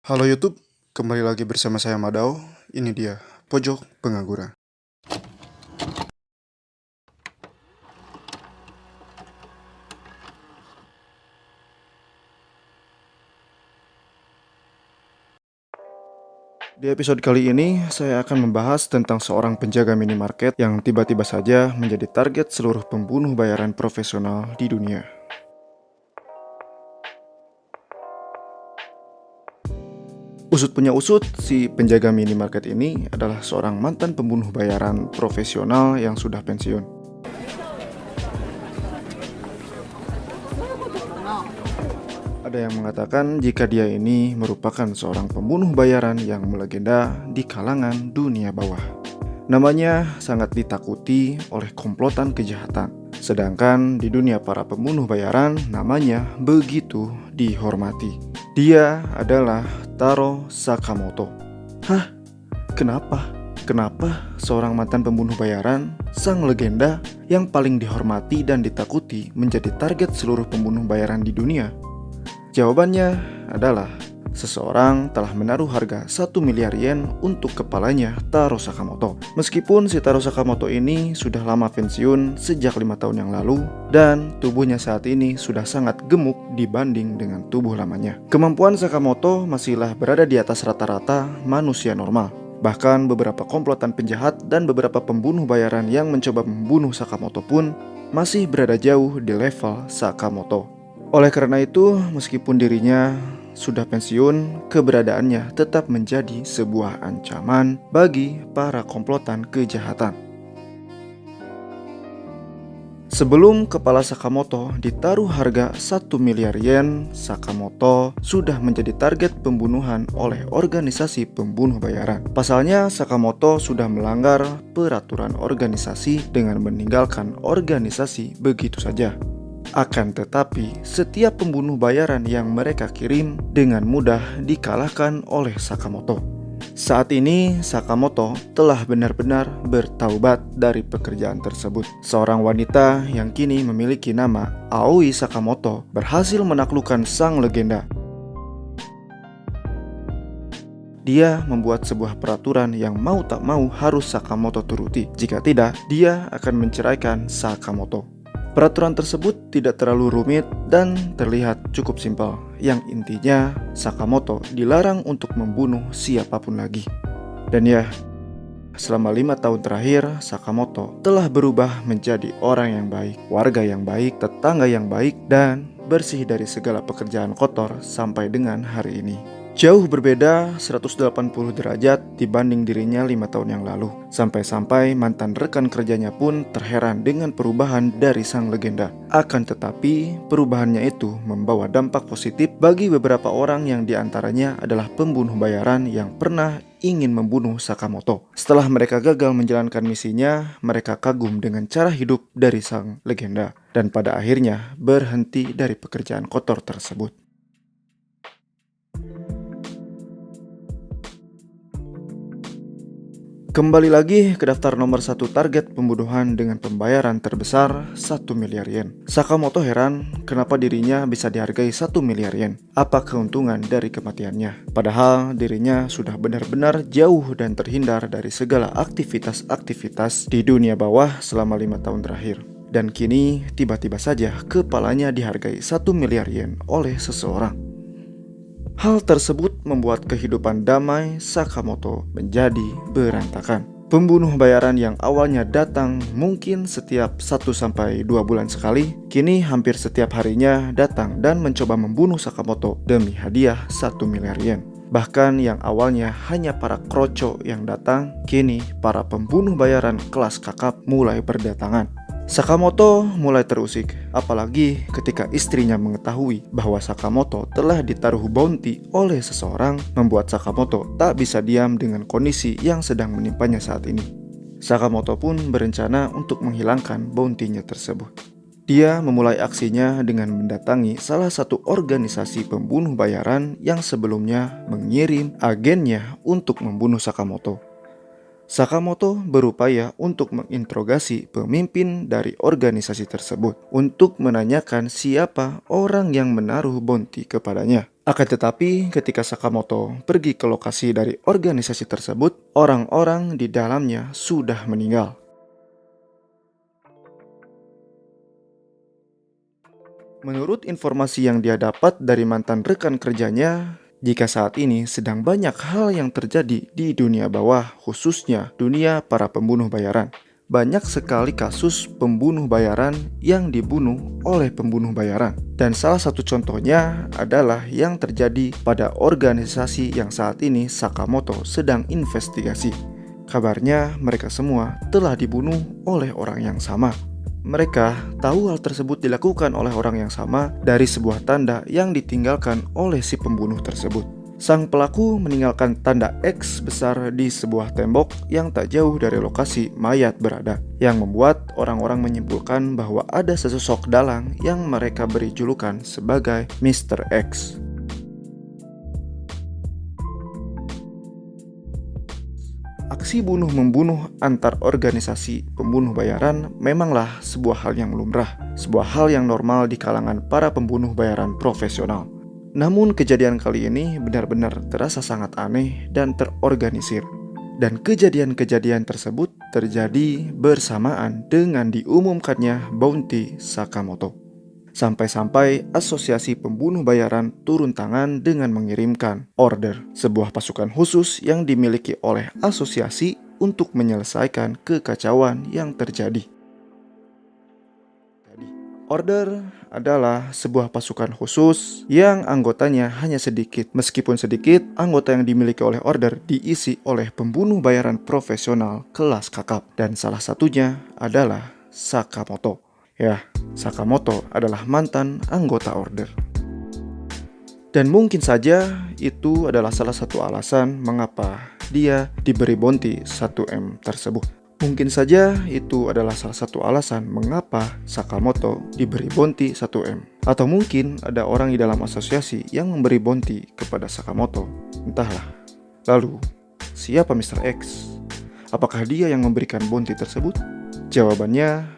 Halo YouTube, kembali lagi bersama saya Madao. Ini dia, Pojok Pengangguran. Di episode kali ini, saya akan membahas tentang seorang penjaga minimarket yang tiba-tiba saja menjadi target seluruh pembunuh bayaran profesional di dunia. Usut punya usut, si penjaga minimarket ini adalah seorang mantan pembunuh bayaran profesional yang sudah pensiun. Ada yang mengatakan jika dia ini merupakan seorang pembunuh bayaran yang melegenda di kalangan dunia bawah. Namanya sangat ditakuti oleh komplotan kejahatan. Sedangkan di dunia para pembunuh bayaran, namanya begitu dihormati. Dia adalah Taro Sakamoto. Hah? Kenapa? Kenapa seorang mantan pembunuh bayaran, sang legenda yang paling dihormati dan ditakuti menjadi target seluruh pembunuh bayaran di dunia? Jawabannya adalah seseorang telah menaruh harga 1 miliar yen untuk kepalanya Taro Sakamoto. Meskipun si Taro Sakamoto ini sudah lama pensiun sejak 5 tahun yang lalu dan tubuhnya saat ini sudah sangat gemuk dibanding dengan tubuh lamanya. Kemampuan Sakamoto masihlah berada di atas rata-rata manusia normal. Bahkan beberapa komplotan penjahat dan beberapa pembunuh bayaran yang mencoba membunuh Sakamoto pun masih berada jauh di level Sakamoto. Oleh karena itu, meskipun dirinya sudah pensiun, keberadaannya tetap menjadi sebuah ancaman bagi para komplotan kejahatan. Sebelum kepala Sakamoto ditaruh harga 1 miliar yen, Sakamoto sudah menjadi target pembunuhan oleh organisasi pembunuh bayaran. Pasalnya, Sakamoto sudah melanggar peraturan organisasi dengan meninggalkan organisasi begitu saja. Akan tetapi, setiap pembunuh bayaran yang mereka kirim dengan mudah dikalahkan oleh Sakamoto. Saat ini, Sakamoto telah benar-benar bertaubat dari pekerjaan tersebut. Seorang wanita yang kini memiliki nama Aoi Sakamoto berhasil menaklukkan sang legenda. Dia membuat sebuah peraturan yang mau tak mau harus Sakamoto turuti. Jika tidak, dia akan menceraikan Sakamoto. Peraturan tersebut tidak terlalu rumit dan terlihat cukup simpel, yang intinya Sakamoto dilarang untuk membunuh siapapun lagi. Dan ya, selama 5 tahun terakhir, Sakamoto telah berubah menjadi orang yang baik, warga yang baik, tetangga yang baik, dan bersih dari segala pekerjaan kotor sampai dengan hari ini. Jauh berbeda 180 derajat dibanding dirinya 5 tahun yang lalu. Sampai-sampai mantan rekan kerjanya pun terheran dengan perubahan dari sang legenda. Akan tetapi, perubahannya itu membawa dampak positif bagi beberapa orang yang diantaranya adalah pembunuh bayaran yang pernah ingin membunuh Sakamoto. Setelah mereka gagal menjalankan misinya, mereka kagum dengan cara hidup dari sang legenda. Dan pada akhirnya berhenti dari pekerjaan kotor tersebut. Kembali lagi ke daftar nomor 1 target pembunuhan dengan pembayaran terbesar 1 miliar yen. Sakamoto heran kenapa dirinya bisa dihargai 1 miliar yen. Apa keuntungan dari kematiannya? Padahal dirinya sudah benar-benar jauh dan terhindar dari segala aktivitas-aktivitas di dunia bawah selama 5 tahun terakhir. Dan kini tiba-tiba saja kepalanya dihargai 1 miliar yen oleh seseorang. Hal tersebut membuat kehidupan damai Sakamoto menjadi berantakan. Pembunuh bayaran yang awalnya datang mungkin setiap 1-2 bulan sekali, kini hampir setiap harinya datang dan mencoba membunuh Sakamoto demi hadiah 1 miliar yen. Bahkan yang awalnya hanya para kroco yang datang, kini para pembunuh bayaran kelas kakap mulai berdatangan. Sakamoto mulai terusik, apalagi ketika istrinya mengetahui bahwa Sakamoto telah ditaruh bounty oleh seseorang, membuat Sakamoto tak bisa diam dengan kondisi yang sedang menimpanya saat ini. Sakamoto pun berencana untuk menghilangkan bounty-nya tersebut. Dia memulai aksinya dengan mendatangi salah satu organisasi pembunuh bayaran yang sebelumnya mengirim agennya untuk membunuh Sakamoto. Sakamoto berupaya untuk menginterogasi pemimpin dari organisasi tersebut untuk menanyakan siapa orang yang menaruh bounty kepadanya. Akan tetapi, ketika Sakamoto pergi ke lokasi dari organisasi tersebut, orang-orang di dalamnya sudah meninggal. Menurut informasi yang dia dapat dari mantan rekan kerjanya, jika saat ini sedang banyak hal yang terjadi di dunia bawah, khususnya dunia para pembunuh bayaran. Banyak sekali kasus pembunuh bayaran yang dibunuh oleh pembunuh bayaran. Dan salah satu contohnya adalah yang terjadi pada organisasi yang saat ini Sakamoto sedang investigasi. Kabarnya mereka semua telah dibunuh oleh orang yang sama. Mereka tahu hal tersebut dilakukan oleh orang yang sama dari sebuah tanda yang ditinggalkan oleh si pembunuh tersebut. Sang pelaku meninggalkan tanda X besar di sebuah tembok yang tak jauh dari lokasi mayat berada, yang membuat orang-orang menyimpulkan bahwa ada sesosok dalang yang mereka beri julukan sebagai Mr. X. Aksi bunuh-membunuh antar organisasi pembunuh bayaran memanglah sebuah hal yang lumrah, sebuah hal yang normal di kalangan para pembunuh bayaran profesional. Namun kejadian kali ini benar-benar terasa sangat aneh dan terorganisir. Dan kejadian-kejadian tersebut terjadi bersamaan dengan diumumkannya bounty Sakamoto. Sampai-sampai asosiasi pembunuh bayaran turun tangan dengan mengirimkan order, sebuah pasukan khusus yang dimiliki oleh asosiasi untuk menyelesaikan kekacauan yang terjadi. Order adalah sebuah pasukan khusus yang anggotanya hanya sedikit. Meskipun sedikit, anggota yang dimiliki oleh order diisi oleh pembunuh bayaran profesional kelas kakap. Dan salah satunya adalah Sakamoto. Ya, Sakamoto adalah mantan anggota order. Dan mungkin saja itu adalah salah satu alasan mengapa dia diberi bounty 1M tersebut. Mungkin saja itu adalah salah satu alasan mengapa Sakamoto diberi bounty 1M. Atau mungkin ada orang di dalam asosiasi yang memberi bounty kepada Sakamoto. Entahlah. Lalu, siapa Mr. X? Apakah dia yang memberikan bounty tersebut? Jawabannya